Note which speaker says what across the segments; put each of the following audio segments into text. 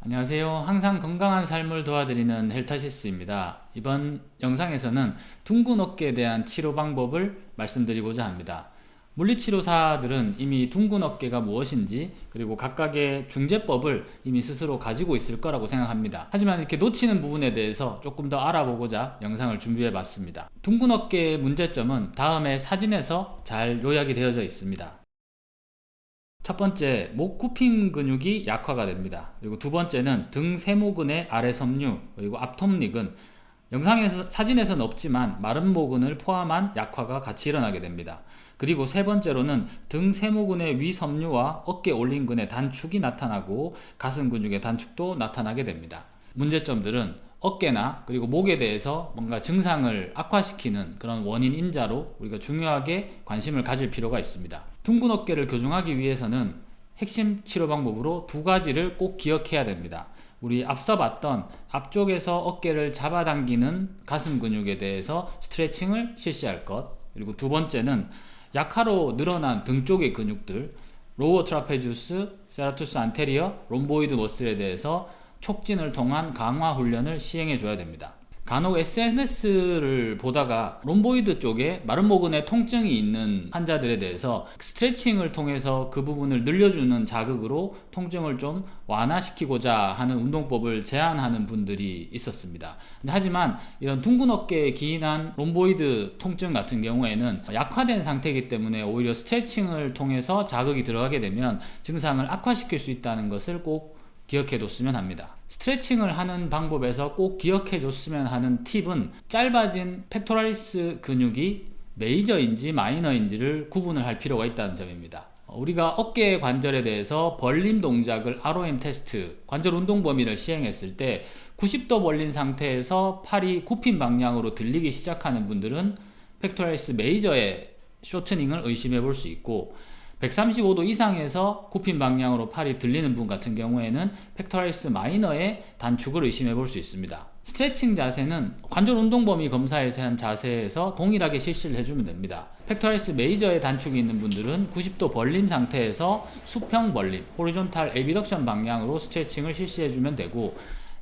Speaker 1: 안녕하세요. 항상 건강한 삶을 도와드리는 헬타시스입니다. 이번 영상에서는 둥근 어깨에 대한 치료 방법을 말씀드리고자 합니다. 물리치료사들은 이미 둥근 어깨가 무엇인지 그리고 각각의 중재법을 이미 스스로 가지고 있을 거라고 생각합니다. 하지만 이렇게 놓치는 부분에 대해서 조금 더 알아보고자 영상을 준비해 봤습니다. 둥근 어깨의 문제점은 다음에 사진에서 잘 요약이 되어져 있습니다. 첫 번째, 목 굽힘 근육이 약화가 됩니다. 그리고 두 번째는 등 세모근의 아래 섬유, 그리고 앞톱nik은 사진에서는 없지만 마른 모근을 포함한 약화가 같이 일어나게 됩니다. 그리고 세 번째로는 등 세모근의 위 섬유와 어깨 올림근의 단축이 나타나고 가슴 근육의 단축도 나타나게 됩니다. 문제점들은 어깨나 그리고 목에 대해서 뭔가 증상을 악화시키는 그런 원인 인자로 우리가 중요하게 관심을 가질 필요가 있습니다. 둥근 어깨를 교정하기 위해서는 핵심 치료 방법으로 두 가지를 꼭 기억해야 됩니다. 우리 앞서 봤던 앞쪽에서 어깨를 잡아당기는 가슴 근육에 대해서 스트레칭을 실시할 것, 그리고 두 번째는 약화로 늘어난 등 쪽의 근육들, 로어 트라페지우스, 세라투스 안테리어, 롬보이드 머슬에 대해서 촉진을 통한 강화 훈련을 시행해 줘야 됩니다. 간혹 SNS를 보다가 롬보이드 쪽에 마른 모근에 통증이 있는 환자들에 대해서 스트레칭을 통해서 그 부분을 늘려주는 자극으로 통증을 좀 완화시키고자 하는 운동법을 제안하는 분들이 있었습니다. 하지만 이런 둥근 어깨에 기인한 롬보이드 통증 같은 경우에는 약화된 상태이기 때문에 오히려 스트레칭을 통해서 자극이 들어가게 되면 증상을 악화시킬 수 있다는 것을 꼭 기억해 뒀으면 합니다. 스트레칭을 하는 방법에서 꼭 기억해 줬으면 하는 팁은 짧아진 펙토라리스 근육이 메이저인지 마이너인지를 구분을 할 필요가 있다는 점입니다. 우리가 어깨 관절에 대해서 벌림 동작을 ROM 테스트, 관절 운동 범위를 시행했을 때 90도 벌린 상태에서 팔이 굽힌 방향으로 들리기 시작하는 분들은 펙토라리스 메이저의 쇼트닝을 의심해 볼 수 있고, 135도 이상에서 굽힌 방향으로 팔이 들리는 분 같은 경우에는 펙토라리스 마이너의 단축을 의심해 볼 수 있습니다. 스트레칭 자세는 관절 운동 범위 검사에서 한 자세에서 동일하게 실시를 해주면 됩니다. 펙토라리스 메이저의 단축이 있는 분들은 90도 벌림 상태에서 수평 벌림, 호리존탈 에비덕션 방향으로 스트레칭을 실시해 주면 되고,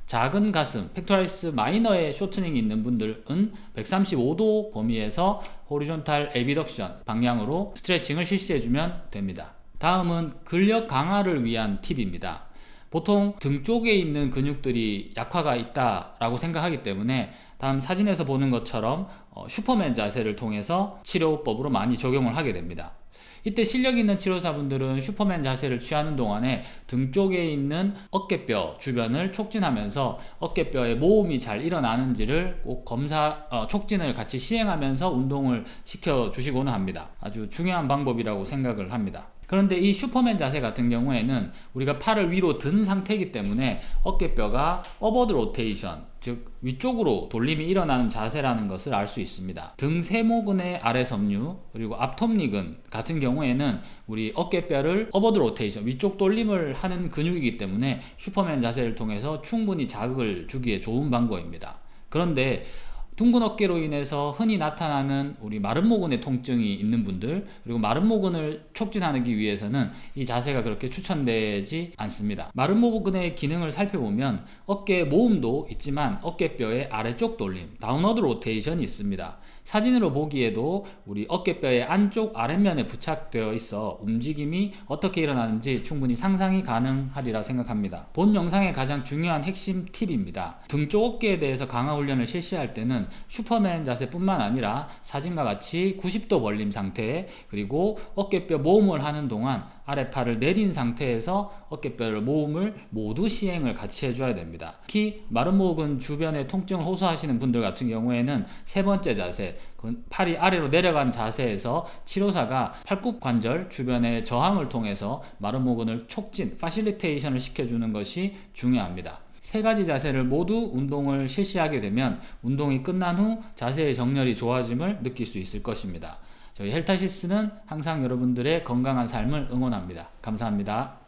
Speaker 1: 작은 가슴, 펙토라리스 마이너의 쇼트닝이 있는 분들은 135도 범위에서 호리존탈 에비덕션 방향으로 스트레칭을 실시해주면 됩니다. 다음은 근력 강화를 위한 팁입니다. 보통 등 쪽에 있는 근육들이 약화가 있다라고 생각하기 때문에 다음 사진에서 보는 것처럼 슈퍼맨 자세를 통해서 치료법으로 많이 적용을 하게 됩니다. 이때 실력 있는 치료사분들은 슈퍼맨 자세를 취하는 동안에 등 쪽에 있는 어깨뼈 주변을 촉진하면서 어깨뼈에 모음이 잘 일어나는지를 꼭 촉진을 같이 시행하면서 운동을 시켜 주시고는 합니다. 아주 중요한 방법이라고 생각을 합니다. 그런데 이 슈퍼맨 자세 같은 경우에는 우리가 팔을 위로 든 상태이기 때문에 어깨뼈가 어버드 로테이션, 즉 위쪽으로 돌림이 일어나는 자세라는 것을 알 수 있습니다. 등 세모근의 아래 섬유 그리고 앞톱nik은 같은 경우에는 우리 어깨뼈를 어버드 로테이션, 위쪽 돌림을 하는 근육이기 때문에 슈퍼맨 자세를 통해서 충분히 자극을 주기에 좋은 방법입니다. 그런데 둥근 어깨로 인해서 흔히 나타나는 우리 마른 모근의 통증이 있는 분들, 그리고 마른 모근을 촉진하기 위해서는 이 자세가 그렇게 추천되지 않습니다. 마른 모근의 기능을 살펴보면 어깨 모음도 있지만 어깨뼈의 아래쪽 돌림, 다운워드 로테이션이 있습니다. 사진으로 보기에도 우리 어깨뼈의 안쪽 아랫면에 부착되어 있어 움직임이 어떻게 일어나는지 충분히 상상이 가능하리라 생각합니다. 본 영상의 가장 중요한 핵심 팁입니다. 등쪽 어깨에 대해서 강화 훈련을 실시할 때는 슈퍼맨 자세뿐만 아니라 사진과 같이 90도 벌림 상태, 그리고 어깨뼈 모음을 하는 동안 아랫팔을 내린 상태에서 어깨뼈를 모음을 모두 시행을 같이 해줘야 됩니다. 특히 마른 모근 주변에 통증을 호소하시는 분들 같은 경우에는 세 번째 자세, 팔이 아래로 내려간 자세에서 치료사가 팔굽 관절 주변의 저항을 통해서 마른 모근을 촉진, 파실리테이션을 시켜주는 것이 중요합니다. 세 가지 자세를 모두 운동을 실시하게 되면 운동이 끝난 후 자세의 정렬이 좋아짐을 느낄 수 있을 것입니다. 저희 헬타시스는 항상 여러분들의 건강한 삶을 응원합니다. 감사합니다.